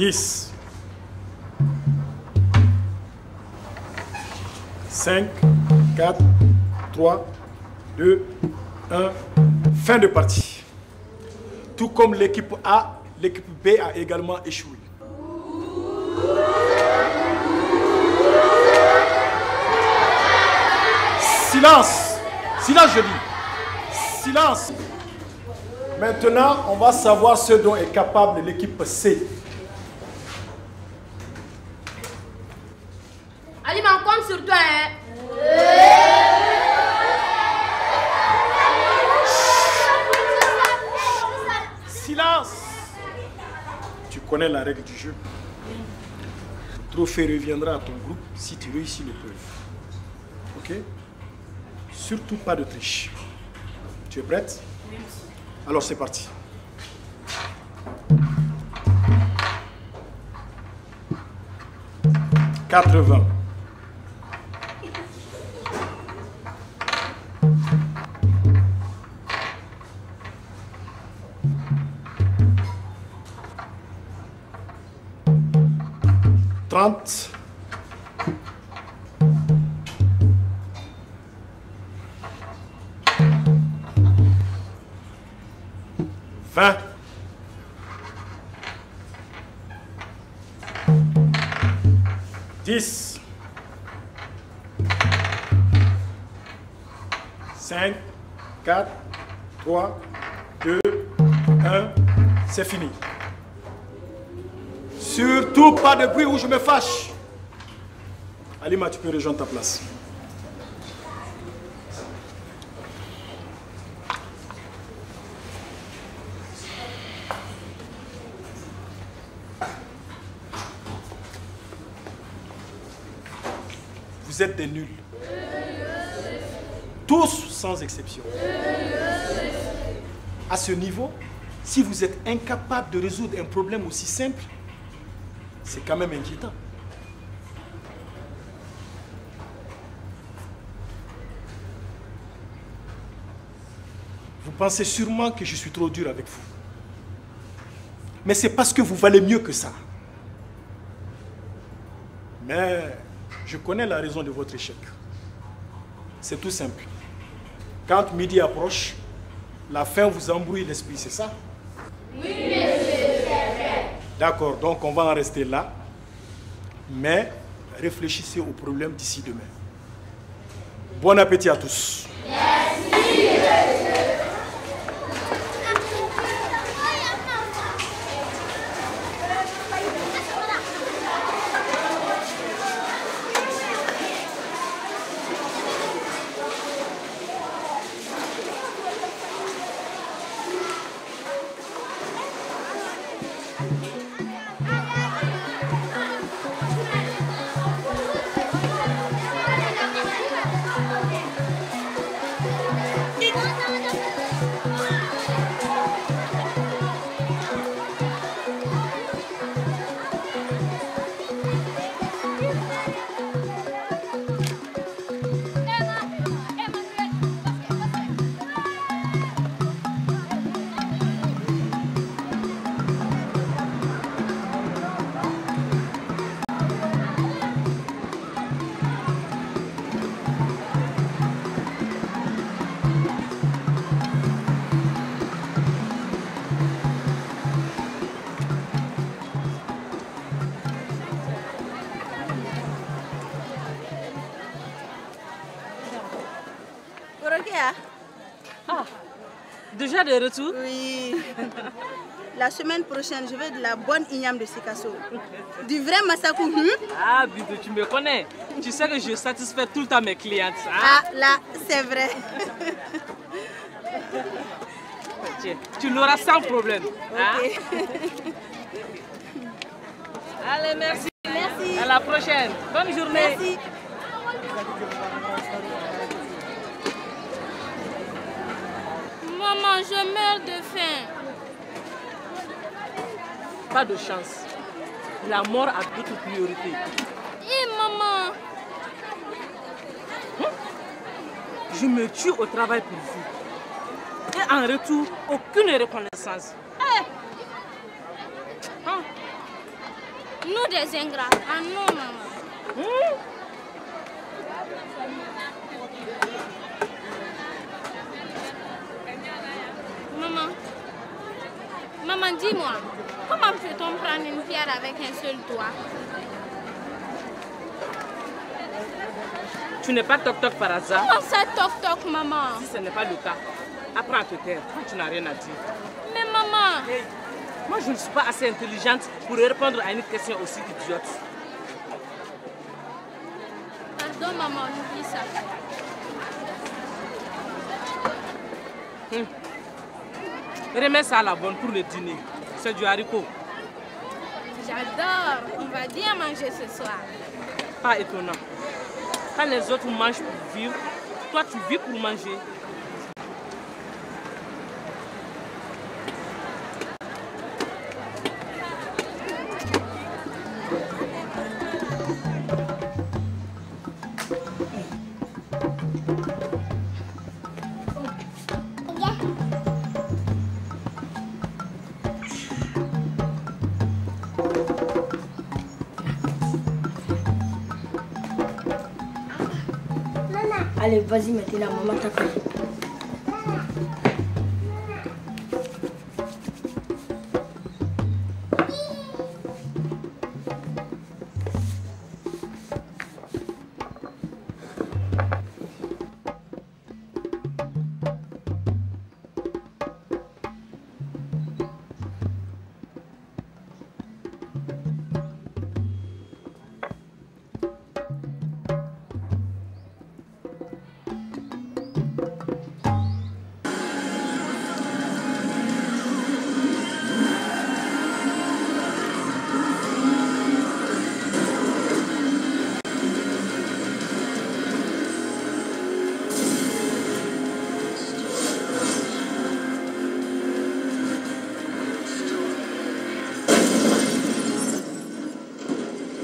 10, 5, 4, 3, 2, 1. Fin de partie. Tout comme l'équipe A, l'équipe B a également échoué. Silence! Silence, je dis. Silence! Maintenant, on va savoir ce dont est capable l'équipe C. Ali, on compte sur toi, hein? Silence! Tu connais la règle du jeu. Le trophée reviendra à ton groupe si tu réussis l'épreuve. Ok? Surtout pas de triche. Tu es prête? Oui. Alors c'est parti. « 80. « 30. 20. 10. 5, 4, 3, 2, 1. C'est fini. Surtout pas de bruit ou je me fâche. Alima, tu peux rejoindre ta place. Vous êtes des nuls. Tous sans exception. À ce niveau, si vous êtes incapable de résoudre un problème aussi simple, c'est quand même inquiétant. Vous pensez sûrement que je suis trop dur avec vous. Mais c'est parce que vous valez mieux que ça. Mais je connais la raison de votre échec. C'est tout simple. Quand midi approche, la faim vous embrouille l'esprit, c'est ça? Oui, monsieur. D'accord, donc on va en rester là. Mais réfléchissez au problème d'ici demain. Bon appétit à tous. Merci, monsieur. Ah, déjà de retour? Oui. La semaine prochaine, je veux de la bonne igname de Sikasso. Du vrai massakou. Ah, Bidou, tu me connais. Tu sais que je satisfais tout le temps mes clientes. Hein? Ah, là, c'est vrai. Tiens, tu l'auras sans problème. Ok. Hein? Allez, merci. Merci. À la prochaine. Bonne journée. Merci. Maman, je meurs de faim. Pas de chance. La mort a d'autres priorités. Et maman? Je me tue au travail pour vous. Et en retour, aucune reconnaissance. Nous des ingrats. Ah non, maman. Maman, dis-moi, comment peut-on prendre une pierre avec un seul doigt? Tu n'es pas toc-toc par hasard? Comment ça toc-toc, maman? Si ce n'est pas le cas, apprends à te taire quand tu n'as rien à dire. Mais maman... Hey, moi, je ne suis pas assez intelligente pour répondre à une question aussi idiote. Pardon, maman, oublie ça. Remets ça à la bonne pour le dîner. C'est du haricot. J'adore. On va bien manger ce soir. Pas étonnant. Quand les autres mangent pour vivre, toi tu vis pour manger. Allez, vas-y, maintenant, maman t'appelle.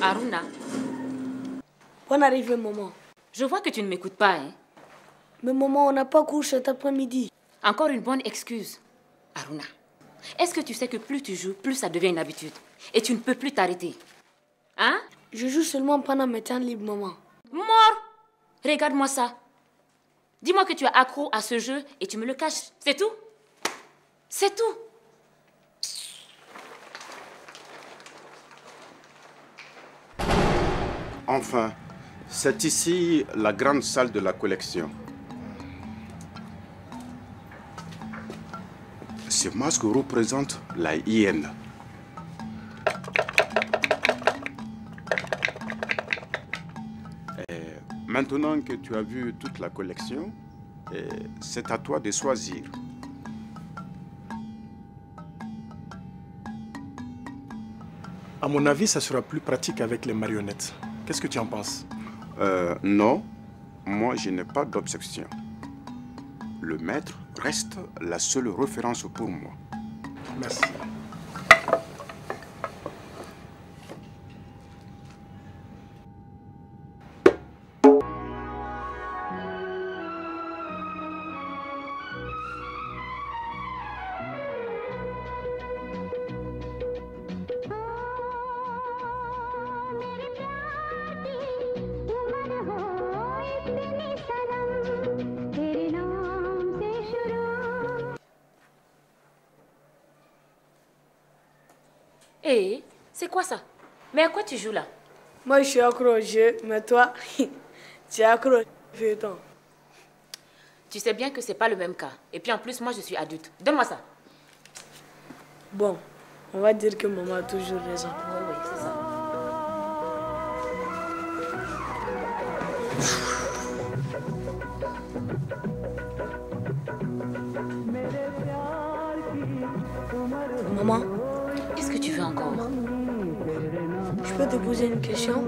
Aruna. Bonne arrivée, maman. Je vois que tu ne m'écoutes pas, hein. Mais maman, on n'a pas cours cet après-midi. Encore une bonne excuse. Aruna, est-ce que tu sais que plus tu joues, plus ça devient une habitude? Et tu ne peux plus t'arrêter. Hein? Je joue seulement pendant mes temps libres, maman. Mort! Regarde-moi ça. Dis-moi que tu es accro à ce jeu et tu me le caches. C'est tout? C'est tout. Enfin, c'est ici la grande salle de la collection. Ce masque représente la hyène. Et maintenant que tu as vu toute la collection, c'est à toi de choisir. À mon avis, ça sera plus pratique avec les marionnettes. Qu'est-ce que tu en penses? Non, moi je n'ai pas d'objection. Le maître reste la seule référence pour moi. Merci. Hé, c'est quoi ça? Mais à quoi tu joues là? Moi, je suis accro au jeu, mais toi, tu es accro au feuilleton. Tu sais bien que c'est pas le même cas. Et puis en plus, moi je suis adulte. Donne-moi ça. Bon, on va dire que maman a toujours raison. Oui, oui, c'est ça. Maman, Qu'est-ce que tu veux encore? je peux te poser une question?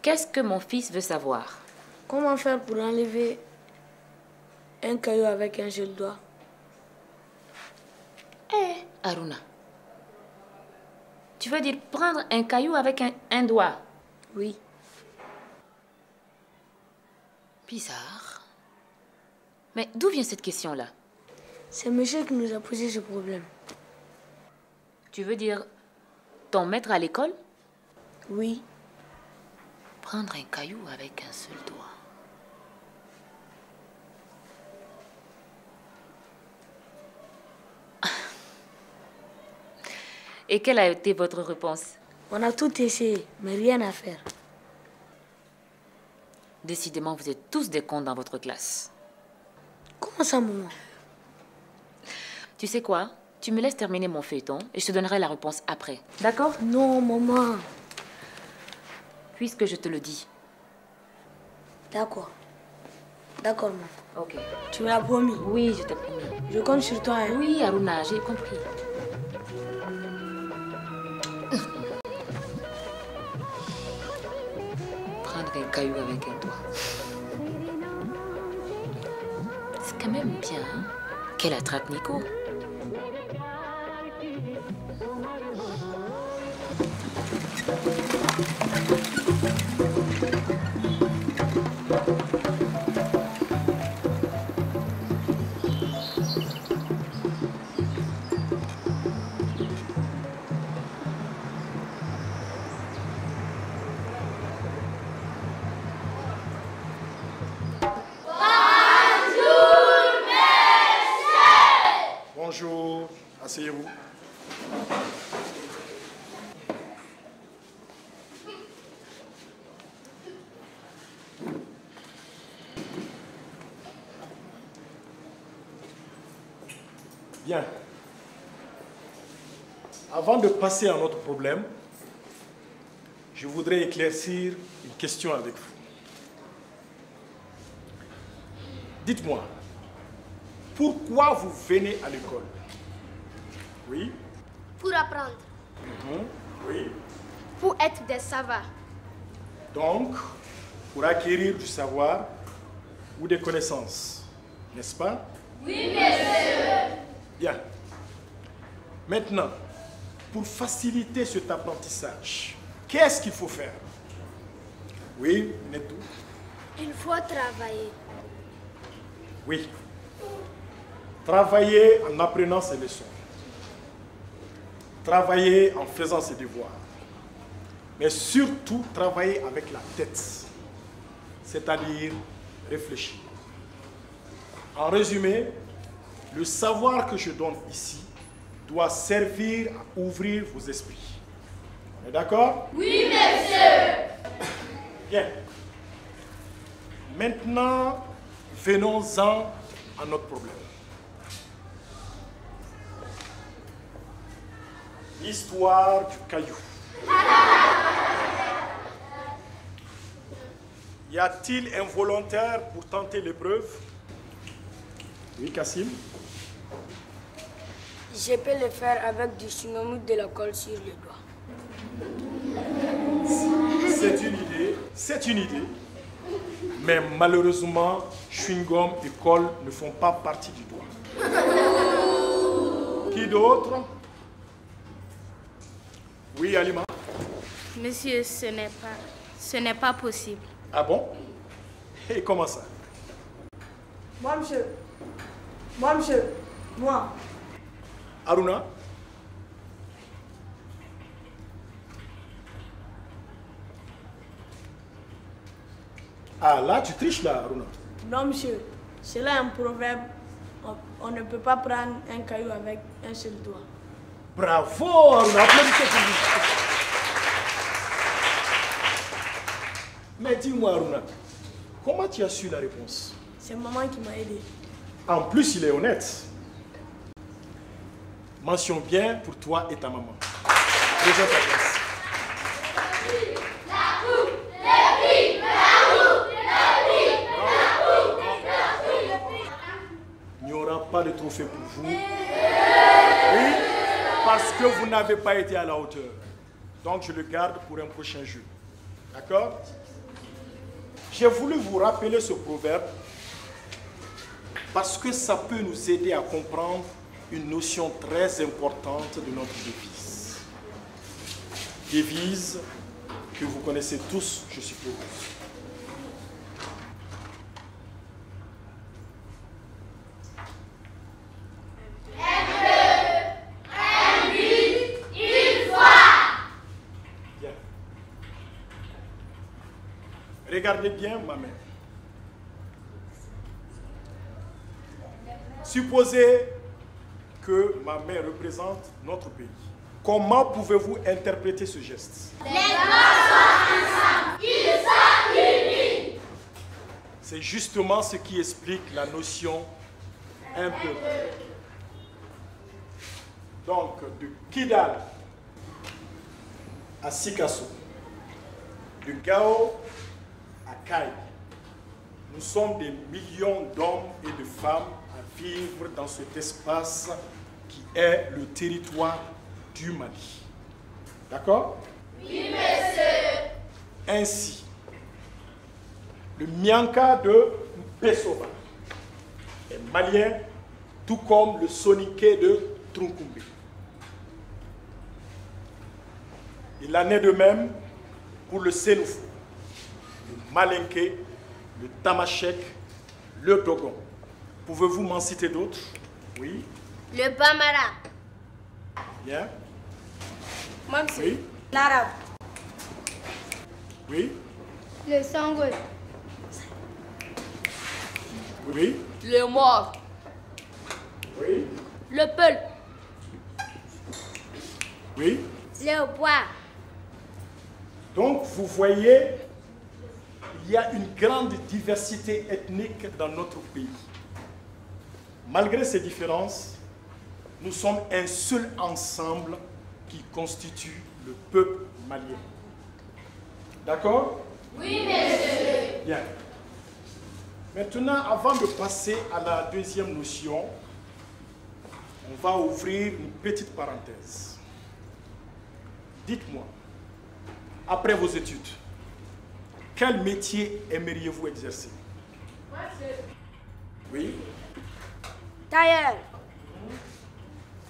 Qu'est-ce que mon fils veut savoir? Comment faire pour enlever un caillou avec un seul doigt? Hé, Aruna. Tu veux dire prendre un caillou avec un doigt? Oui. Bizarre. Mais d'où vient cette question-là? C'est monsieur qui nous a posé ce problème. Tu veux dire ton maître à l'école? Oui. Prendre un caillou avec un seul doigt. Et quelle a été votre réponse? On a tout essayé, mais rien à faire. Décidément, vous êtes tous des cons dans votre classe. Comment ça, maman? Tu sais quoi? Tu me laisses terminer mon feuilleton et je te donnerai la réponse après. D'accord? Non, maman. Puisque je te le dis. D'accord. D'accord, maman. Ok. Tu me l'as promis? Oui, je t'ai promis. Je compte sur toi, hein? Oui, Aruna, j'ai compris. Prendre un caillou avec un doigt. C'est quand même bien, hein? Quelle attrape, Nico? Bonjour, asseyez-vous. Bien. Avant de passer à notre problème, je voudrais éclaircir une question avec vous. Dites-moi, pourquoi vous venez à l'école? Oui? Pour apprendre. Oui. Pour être des savants. Donc, pour acquérir du savoir ou des connaissances, n'est-ce pas? Oui, monsieur. Bien. Maintenant, pour faciliter cet apprentissage, qu'est-ce qu'il faut faire? Oui, Netou? Il faut travailler. Oui. Travailler en apprenant ses leçons. Travailler en faisant ses devoirs. Mais surtout, travailler avec la tête. C'est-à-dire réfléchir. En résumé, le savoir que je donne ici doit servir à ouvrir vos esprits. On est d'accord? Oui, monsieur! Bien. Maintenant, venons-en à notre problème. L'histoire du caillou. Y a-t-il un volontaire pour tenter l'épreuve? Oui, Kassim? Je peux le faire avec du chewing-gum de la colle sur le doigt. C'est une idée. Mais malheureusement, chewing-gum et colle ne font pas partie du doigt. Qui d'autre? Oui, Alima? Monsieur, ce n'est pas possible. Ah bon? Et comment ça? Moi, monsieur. Moi, monsieur. Moi. Aruna? Ah, là, tu triches là, Aruna. Non, monsieur. C'est là un proverbe. On ne peut pas prendre un caillou avec un seul doigt. Bravo, Aruna. Applaudissez pour lui. Mais dis-moi, Aruna, comment tu as su la réponse? C'est maman qui m'a aidé. En plus, il est honnête. Mention bien pour toi et ta maman. Déjà ta place. Il n'y aura pas de trophée pour vous. Oui, parce que vous n'avez pas été à la hauteur. Donc je le garde pour un prochain jeu. D'accord? J'ai voulu vous rappeler ce proverbe parce que ça peut nous aider à comprendre une notion très importante de notre devise. Devise que vous connaissez tous, je suppose. Regardez bien ma main. Supposez que ma main représente notre pays. Comment pouvez-vous interpréter ce geste? Les blancs sont ensemble, ils sont unis. C'est justement ce qui explique la notion un peu. Donc, de Kidal à Sikasso, de Gao à Kai, nous sommes des millions d'hommes et de femmes à vivre dans cet espace qui est le territoire du Mali. D'accord? Oui, monsieur. Ainsi, le Mianka de Mpesova est malien, tout comme le Soniké de Trunkumbe. Il en est de même pour le Sénoufou, le Malinké, le Tamashek, le Dogon. Pouvez-vous m'en citer d'autres? Oui. Le Bamara. Bien. Moi, c'est Oui. l'arabe. Oui. Le Sangwe. Oui. Le mort. Oui. Le peul. Oui. Le Bois. Donc, vous voyez, il y a une grande diversité ethnique dans notre pays. Malgré ces différences, nous sommes un seul ensemble qui constitue le peuple malien. D'accord? Oui, monsieur. Bien. Maintenant, avant de passer à la deuxième notion, on va ouvrir une petite parenthèse. Dites-moi, après vos études, quel métier aimeriez-vous exercer? Oui. Tailleur.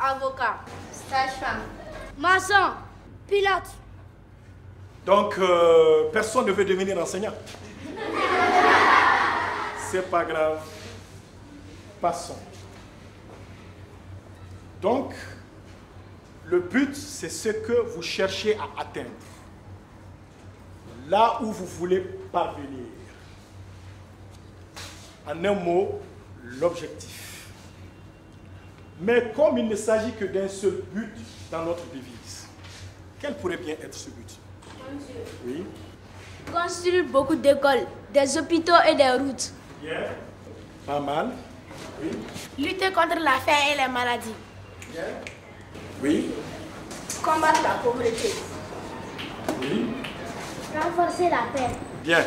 Avocat. Sage-femme. Maçon. Pilote. Donc, personne ne veut devenir enseignant. C'est pas grave. Passons. Donc, le but, c'est ce que vous cherchez à atteindre. Là où vous voulez parvenir. En un mot, l'objectif. Mais comme il ne s'agit que d'un seul but dans notre devise, quel pourrait bien être ce but? Oui. Construire beaucoup d'écoles, des hôpitaux et des routes. Bien. Pas mal. Oui. Lutter contre la faim et les maladies. Bien. Oui. Combattre la pauvreté. Oui. Renforcer la paix. Bien.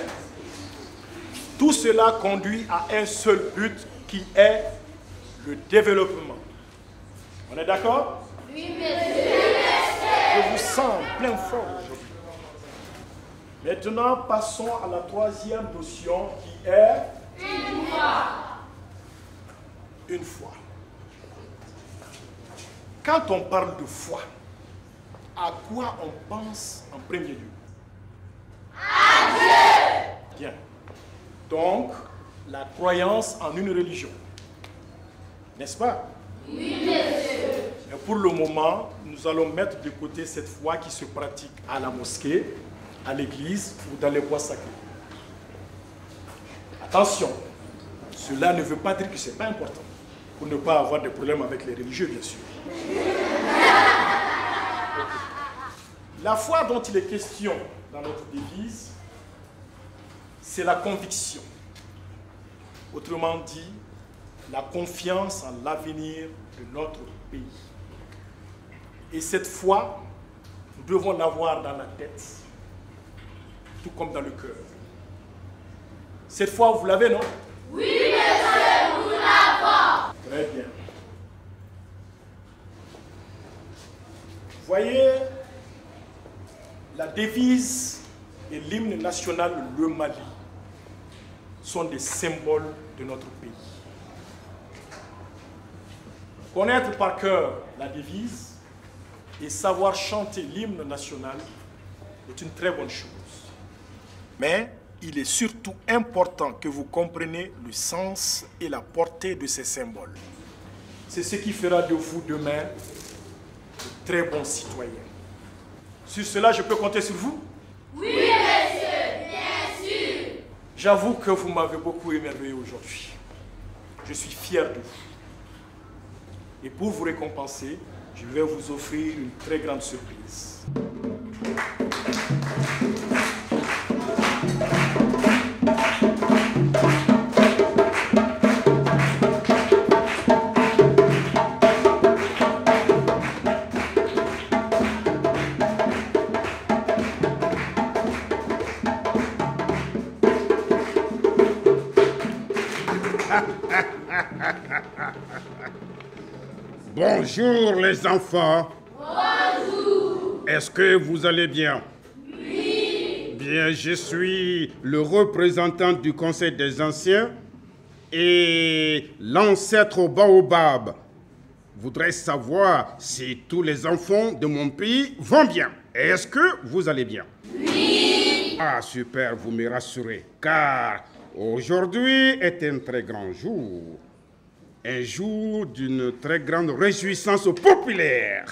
Tout cela conduit à un seul but qui est le développement. On est d'accord? Oui, monsieur. Je vous sens plein fort aujourd'hui. Maintenant, passons à la troisième notion qui est Une foi. une foi. Quand on parle de foi, à quoi on pense en premier lieu? À Dieu. Bien. Donc, la croyance en une religion. N'est-ce pas? Oui, monsieur. Mais pour le moment, nous allons mettre de côté cette foi qui se pratique à la mosquée, à l'église ou dans les bois sacrés. Attention, cela ne veut pas dire que ce n'est pas important, pour ne pas avoir de problèmes avec les religieux, bien sûr. La foi dont il est question dans notre devise, c'est la conviction. Autrement dit, la confiance en l'avenir de notre pays. Et cette foi, nous devons l'avoir dans la tête, tout comme dans le cœur. Cette foi, vous l'avez, non? Oui, monsieur, nous l'avons. Très bien. Voyez, la devise et l'hymne national, le Mali, sont des symboles de notre pays. Connaître par cœur la devise et savoir chanter l'hymne national est une très bonne chose. Mais il est surtout important que vous compreniez le sens et la portée de ces symboles. C'est ce qui fera de vous demain de très bons citoyens. Sur cela, je peux compter sur vous? Oui, monsieur, bien sûr. J'avoue que vous m'avez beaucoup émerveillé aujourd'hui. Je suis fier de vous. Et pour vous récompenser, je vais vous offrir une très grande surprise. Bonjour les enfants. Bonjour. Est-ce que vous allez bien? Oui. Bien, je suis le représentant du Conseil des Anciens et l'ancêtre au baobab. Voudrais savoir si tous les enfants de mon pays vont bien. Est-ce que vous allez bien? Oui. Ah, super, vous me rassurez, car aujourd'hui est un très grand jour. Un jour d'une très grande réjouissance populaire.